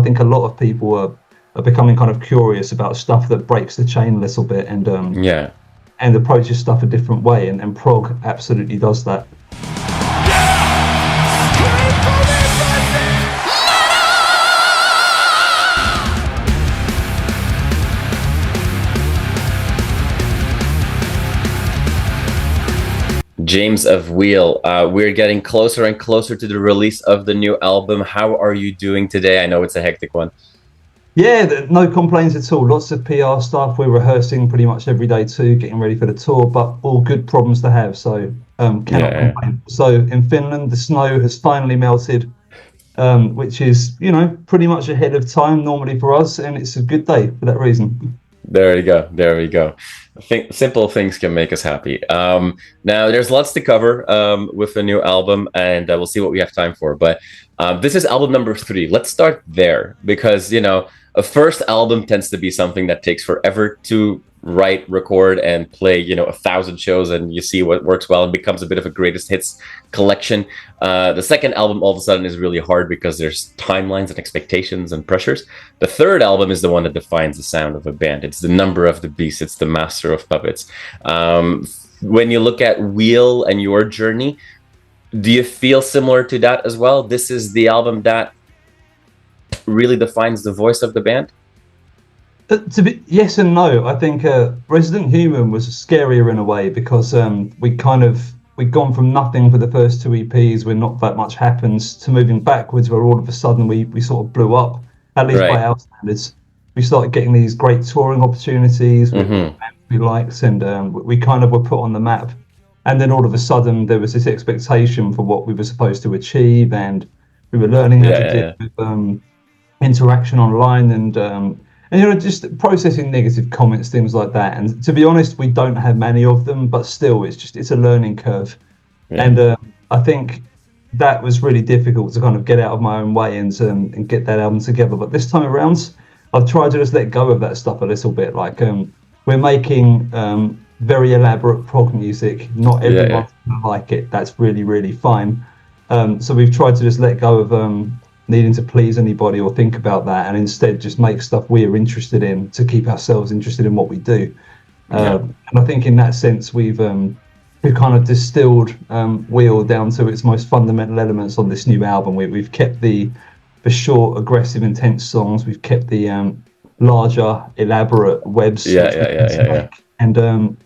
think a lot of people are becoming kind of curious about stuff that breaks the chain a little bit and and approaches stuff a different way, and prog absolutely does that. James of Wheel, we're getting closer and closer to the release of the new album. How are you doing today? I know it's a hectic one. Yeah, no complaints at all. Lots of PR stuff. We're rehearsing pretty much every day too, getting ready for the tour, but all good problems to have, so cannot complain. So in Finland, the snow has finally melted, which is, you know, pretty much ahead of time normally for us, and it's a good day for that reason. There we go. There we go. I think simple things can make us happy. Now, there's lots to cover with the new album, and we'll see what we have time for. But this is album number 3. Let's start there, because, you know, a first album tends to be something that takes forever to write, record, and play, you know, 1,000 shows, and you see what works well and becomes a bit of a greatest hits collection. The second album all of a sudden is really hard because there's timelines and expectations and pressures. The third album is the one that defines the sound of a band. It's the number of the beast. It's the master of puppets. When you look at Wheel and your journey, do you feel similar to that as well? This is the album that really defines the voice of the band? Yes and no. I think Resident Human was scarier in a way because we'd gone from nothing for the first 2 EPs where not that much happens to moving backwards where all of a sudden we sort of blew up, at least by our standards. We started getting these great touring opportunities with bands we liked, and we kind of were put on the map. And then all of a sudden there was this expectation for what we were supposed to achieve, and we were learning how to do with, interaction online and you know, just processing negative comments, things like that. And to be honest, we don't have many of them, but still, it's a learning curve. And I think that was really difficult to kind of get out of my own way and get that album together. But this time around, I've tried to just let go of that stuff a little bit. Like we're making very elaborate prog music. Not everyone's gonna like it. That's really, really fine. So we've tried to just let go of needing to please anybody or think about that, and instead just make stuff we're interested in to keep ourselves interested in what we do. And I think in that sense we've kind of distilled Wheel down to its most fundamental elements on this new album. We've kept the short, aggressive, intense songs. We've kept the larger, elaborate webs. And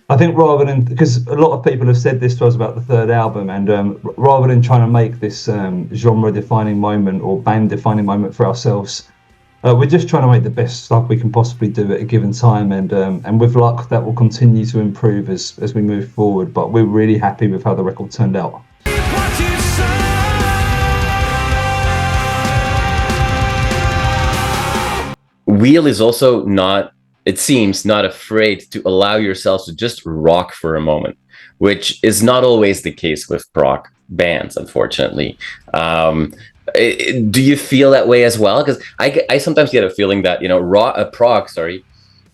I think rather than, because a lot of people have said this to us about the third album, and rather than trying to make this genre-defining moment or band-defining moment for ourselves, we're just trying to make the best stuff we can possibly do at a given time, and with luck that will continue to improve as we move forward. But we're really happy with how the record turned out. Wheel is also not, it seems, not afraid to allow yourselves to just rock for a moment, which is not always the case with prog bands, unfortunately. Do you feel that way as well? Because I sometimes get a feeling that, you know, prog,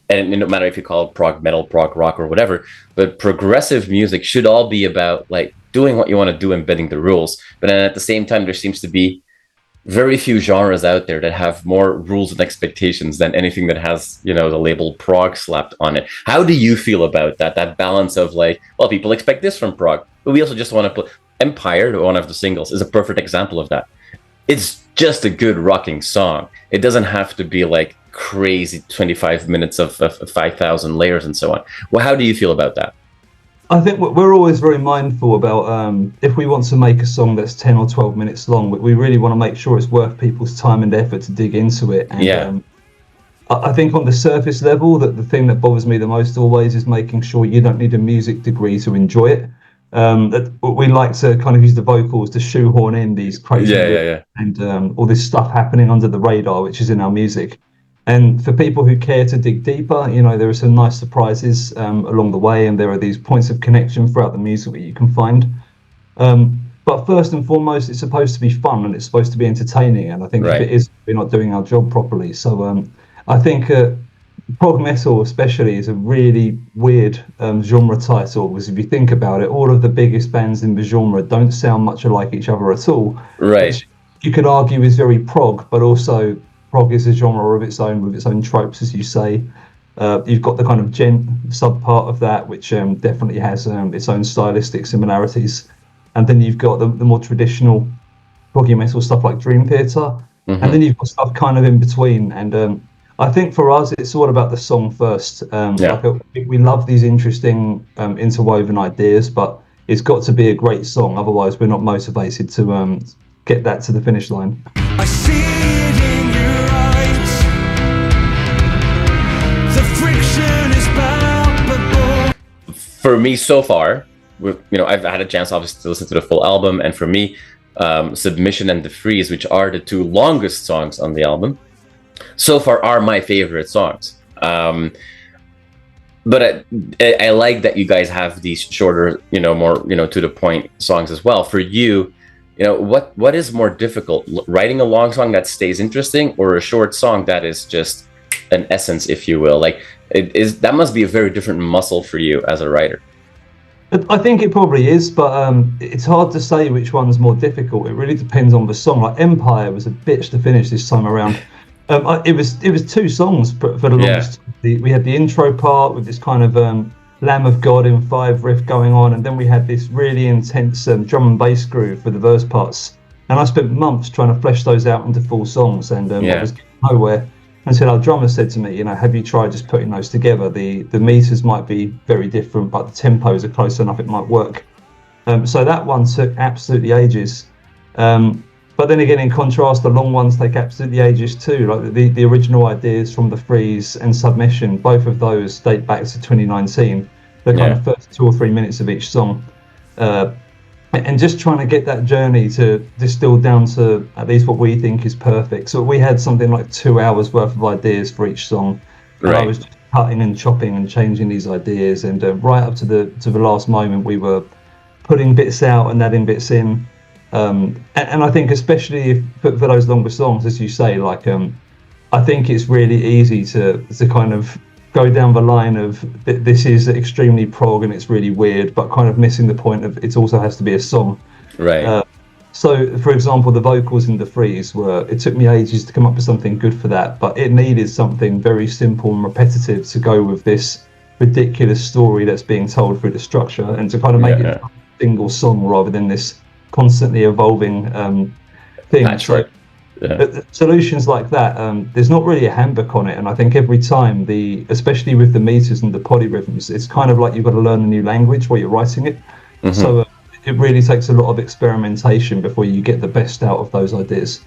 and no matter if you call it prog metal, prog rock, or whatever, but progressive music should all be about like doing what you want to do and bending the rules. But then at the same time, there seems to be very few genres out there that have more rules and expectations than anything that has, you know, the label prog slapped on it. How do you feel about that balance of like, well, people expect this from prog, but we also just want to play. Empire, one of the singles, is a perfect example of that. It's just a good rocking song. It doesn't have to be like crazy 25 minutes of 5,000 layers and so on. Well, how do you feel about that? I think we're always very mindful about if we want to make a song that's 10 or 12 minutes long, we really want to make sure it's worth people's time and effort to dig into it. And, I think on the surface level, that the thing that bothers me the most always is making sure you don't need a music degree to enjoy it. That we like to kind of use the vocals to shoehorn in these crazy and all this stuff happening under the radar, which is in our music. And for people who care to dig deeper, you know, there are some nice surprises along the way, and there are these points of connection throughout the music that you can find. But first and foremost, it's supposed to be fun and it's supposed to be entertaining. And I think if it is, we're not doing our job properly. So I think prog metal especially is a really weird genre title, because if you think about it, all of the biggest bands in the genre don't sound much alike each other at all. Right. Which you could argue is very prog, but also prog is a genre of its own with its own tropes, as you say. You've got the kind of gent sub part of that, which definitely has its own stylistic similarities, and then you've got the more traditional proggy metal stuff like Dream Theater, and then you've got stuff kind of in between. And I think for us, it's all about the song first. We love these interesting interwoven ideas, but it's got to be a great song. Otherwise, we're not motivated to get that to the finish line. I see it in your eyes. The friction is palpable. For me, so far, I've had a chance obviously to listen to the full album, and for me, Submission and The Freeze, which are the two longest songs on the album, so far are my favorite songs. But I like that you guys have these shorter, more, to the point songs as well. For you, what is more difficult, writing a long song that stays interesting, or a short song that is just an essence, if you will? Like, that must be a very different muscle for you as a writer. I think it probably is, but it's hard to say which one's more difficult. It really depends on the song. Like Empire was a bitch to finish this time around. It was two songs for the longest. We had the intro part with this kind of Lamb of God in 5 riff going on, and then we had this really intense drum and bass groove for the verse parts. And I spent months trying to flesh those out into full songs, and I was getting nowhere. Until our drummer said to me, have you tried just putting those together? The meters might be very different, but the tempos are close enough, it might work. So that one took absolutely ages. But then again, in contrast, the long ones take absolutely ages too. Like the original ideas from The Freeze and Submission, both of those date back to 2019. The kind of first 2 or 3 minutes of each song. And just trying to get that journey to distill down to at least what we think is perfect. So we had something like 2 hours worth of ideas for each song. Right. And I was just cutting and chopping and changing these ideas, and right up to the last moment, we were putting bits out and adding bits in. And I think especially for those longer songs, as you say, like I think it's really easy to kind of go down the line of this is extremely prog and it's really weird, but kind of missing the point of it also has to be a song. Right. So, for example, the vocals in The Freeze it took me ages to come up with something good for that, but it needed something very simple and repetitive to go with this ridiculous story that's being told through the structure, and to kind of make it a single song rather than this constantly evolving thing. That's Solutions like that, there's not really a handbook on it, and I think every time, especially with the meters and the polyrhythms, it's kind of like you've got to learn a new language while you're writing it. So it really takes a lot of experimentation before you get the best out of those ideas.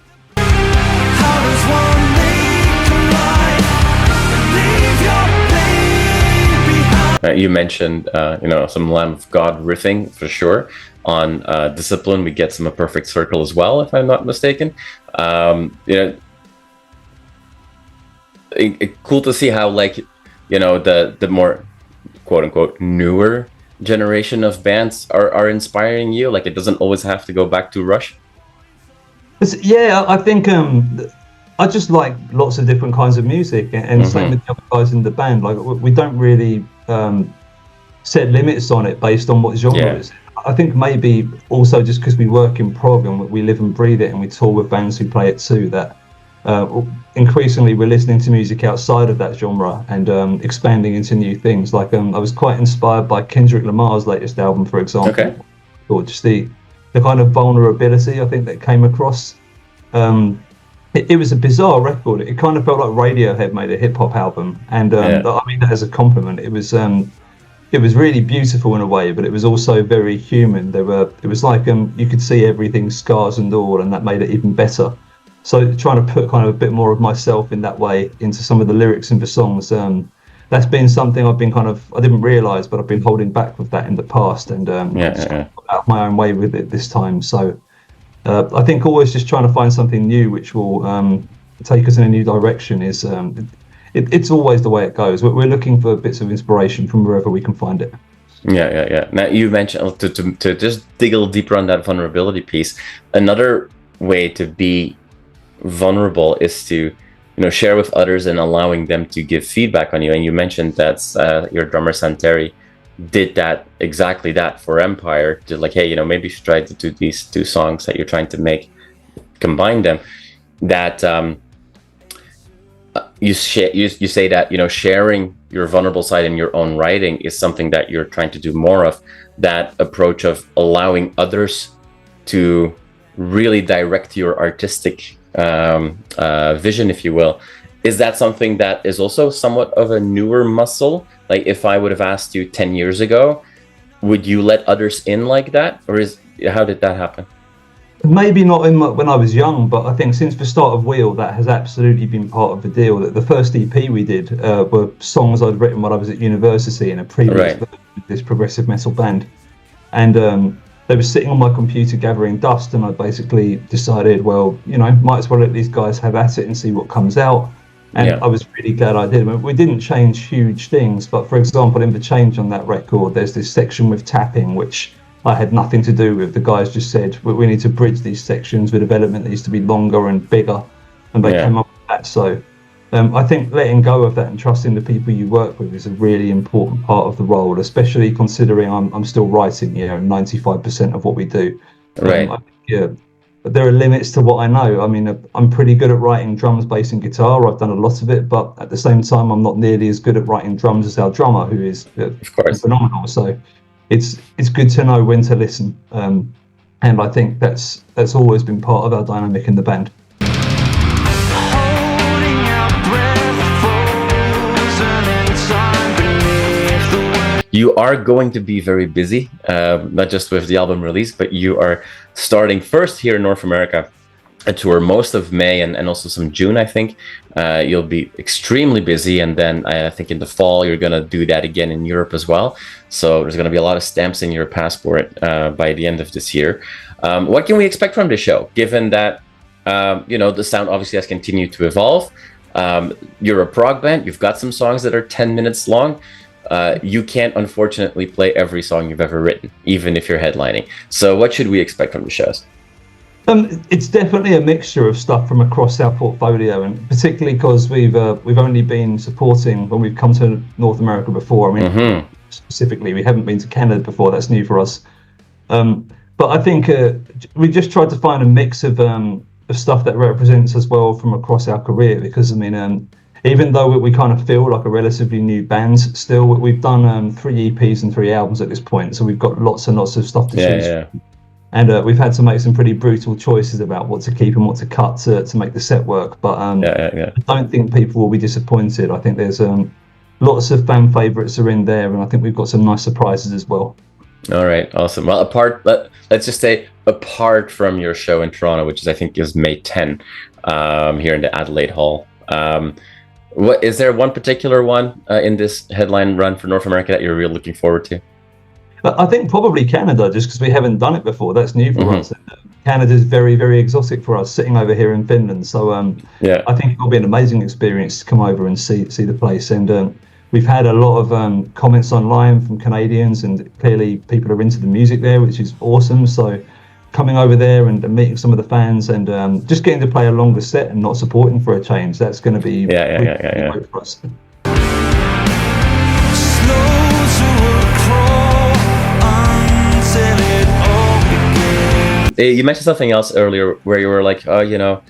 You mentioned some Lamb of God riffing for sure. On Discipline, we get some A Perfect Circle as well, if I'm not mistaken. Cool to see how, the more quote unquote newer generation of bands are inspiring you. Like, it doesn't always have to go back to Rush. Yeah, I think I just like lots of different kinds of music, and same with the other guys in the band. Like, we don't really set limits on it based on what genre it is. I think maybe also just because we work in prog and we live and breathe it, and we tour with bands who play it too, that increasingly we're listening to music outside of that genre and expanding into new things. Like I was quite inspired by Kendrick Lamar's latest album, for example, or just the kind of vulnerability I think that came across. It was a bizarre record. It kind of felt like Radiohead made a hip hop album, and I mean that as a compliment. It was really beautiful in a way, but it was also very human. It was like you could see everything, scars and all, and that made it even better. So trying to put kind of a bit more of myself in that way into some of the lyrics in the songs, that's been something I've been I didn't realise, but I've been holding back with that in the past, and out of my own way with it this time. So I think always just trying to find something new which will take us in a new direction is it's always the way it goes. We're looking for bits of inspiration from wherever we can find it. Yeah. Now, you mentioned to just dig a little deeper on that vulnerability piece. Another way to be vulnerable is to share with others and allowing them to give feedback on you. And you mentioned that your drummer Santeri did exactly that for Empire. To hey, maybe you should try to do these two songs that you're trying to make, combine them. That you say that, you know, sharing your vulnerable side in your own writing is something that you're trying to do more of, that approach of allowing others to really direct your artistic vision, if you will. Is that something that is also somewhat of a newer muscle? Like, if I would have asked you 10 years ago, would you let others in like that? Or how did that happen? Maybe not when I was young, but I think since the start of Wheel, that has absolutely been part of the deal. That the first EP we did were songs I'd written when I was at university in a previous version of this progressive metal band. And they were sitting on my computer gathering dust, and I basically decided, well, you know, might as well let these guys have at it and see what comes out. And I was really glad I did. We didn't change huge things, but for example, in the change on that record, there's this section with tapping, which I had nothing to do with. The guys just said, we need to bridge these sections with development that needs to be longer and bigger. And they came up with that. So I think letting go of that and trusting the people you work with is a really important part of the role, especially considering I'm still writing, you know, 95% of what we do. Right. But there are limits to what I know. I mean, I'm pretty good at writing drums, bass and guitar. I've done a lot of it, but at the same time, I'm not nearly as good at writing drums as our drummer, who is phenomenal. So it's good to know when to listen. And I think that's always been part of our dynamic in the band. You are going to be very busy, not just with the album release, but you are starting first here in North America a tour most of May and also some June, I think. You'll be extremely busy, and then I think in the fall you're going to do that again in Europe as well. So there's going to be a lot of stamps in your passport by the end of this year. What can we expect from this show, given that you know, the sound obviously has continued to evolve? You're a prog band, you've got some songs that are 10 minutes long. You can't unfortunately play every song you've ever written, even if you're headlining. So what should we expect from the shows? It's definitely a mixture of stuff from across our portfolio, and particularly because we've only been supporting when we've come to North America before. I mean, specifically, we haven't been to Canada before. That's new for us. But I think we just tried to find a mix of stuff that represents us well from across our career, because I mean, even though we kind of feel like a relatively new band still, we've done 3 EPs and 3 albums at this point, so we've got lots and lots of stuff to choose from. And we've had to make some pretty brutal choices about what to keep and what to cut to make the set work. But I don't think people will be disappointed. I think there's lots of fan favourites are in there, and I think we've got some nice surprises as well. All right, awesome. Well, let's just say apart from your show in Toronto, which I think is May 10, here in the Adelaide Hall. What is there one particular one in this headline run for North America that you're really looking forward to? I think probably Canada, just because we haven't done it before. That's new for us. Canada's very, very exotic for us, sitting over here in Finland. So I think it'll be an amazing experience to come over and see the place. And we've had a lot of comments online from Canadians, and clearly people are into the music there, which is awesome. So coming over there and meeting some of the fans and just getting to play a longer set and not supporting for a change, that's going to be great for us. You mentioned something else earlier where you were like, oh, you know,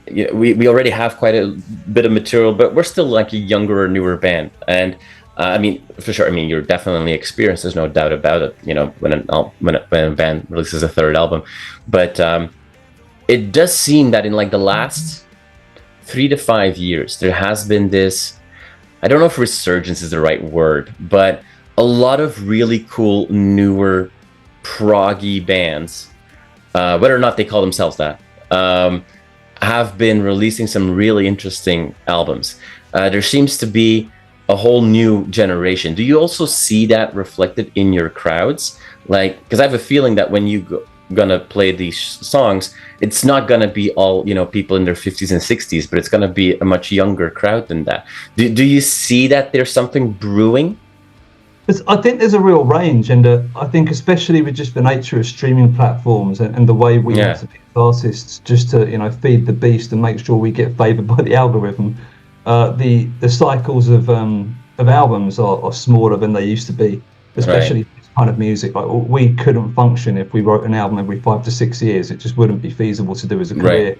we already have quite a bit of material, but we're still like a younger or newer band. And I mean, for sure, I mean, you're definitely experienced. There's no doubt about it, you know, when a band releases a third album. But it does seem that in like the last 3 to 5 years, there has been this, I don't know if resurgence is the right word, but a lot of really cool, newer, proggy bands, whether or not they call themselves that, have been releasing some really interesting albums. There seems to be a whole new generation. Do you also see that reflected in your crowds? Like, because I have a feeling that when you gonna play these songs, it's not gonna be all, you know, people in their 50s and 60s, but it's gonna be a much younger crowd than that. Do you see that there's something brewing? I think there's a real range, and I think especially with just the nature of streaming platforms and the way we have to pick artists just to, you know, feed the beast and make sure we get favoured by the algorithm. The cycles of albums are smaller than they used to be, especially for this kind of music. Like, we couldn't function if we wrote an album every 5 to 6 years. It just wouldn't be feasible to do as a career.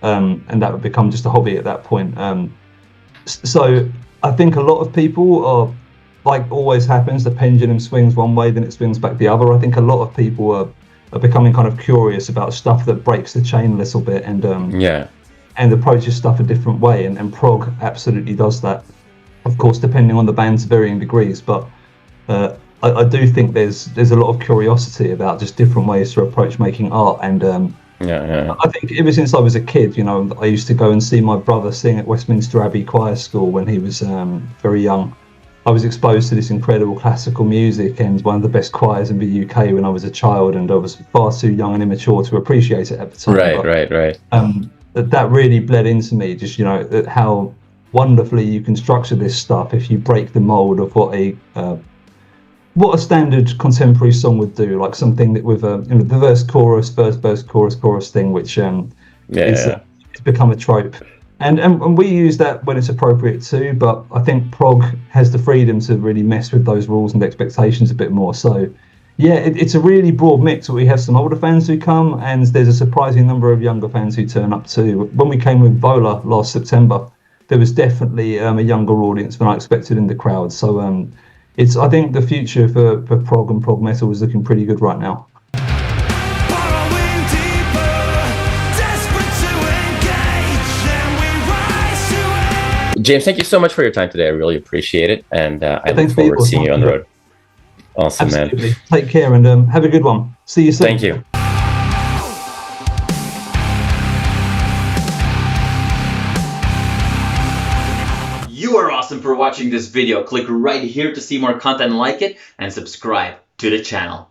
and that would become just a hobby at that point. So I think a lot of people are, like always happens, the pendulum swings one way, then it swings back the other. I think a lot of people are becoming kind of curious about stuff that breaks the chain a little bit, and and approaches stuff a different way, and prog absolutely does that. Of course, depending on the band to varying degrees, but I do think there's a lot of curiosity about just different ways to approach making art, and I think ever since I was a kid, you know, I used to go and see my brother sing at Westminster Abbey Choir School when he was very young. I was exposed to this incredible classical music and one of the best choirs in the UK when I was a child, and I was far too young and immature to appreciate it at the time. Right. That really bled into me, just, you know, how wonderfully you can structure this stuff if you break the mold of what a standard contemporary song would do, like something that with a, you know, the verse chorus thing, which it's become a trope. And we use that when it's appropriate too, but I think prog has the freedom to really mess with those rules and expectations a bit more. So yeah, it's a really broad mix. We have some older fans who come, and there's a surprising number of younger fans who turn up too. When we came with Vola last September, there was definitely a younger audience than I expected in the crowd. So I think the future for prog and prog metal is looking pretty good right now. Burrowing deeper, desperate to engage, and we rise to it. James, thank you so much for your time today. I really appreciate it, and I look thanks, forward to people. seeing you on the road. Awesome, Absolutely. man. Take care, and have a good one. See you soon. Thank you. You are awesome for watching this video. Click right here to see more content like it and subscribe to the channel.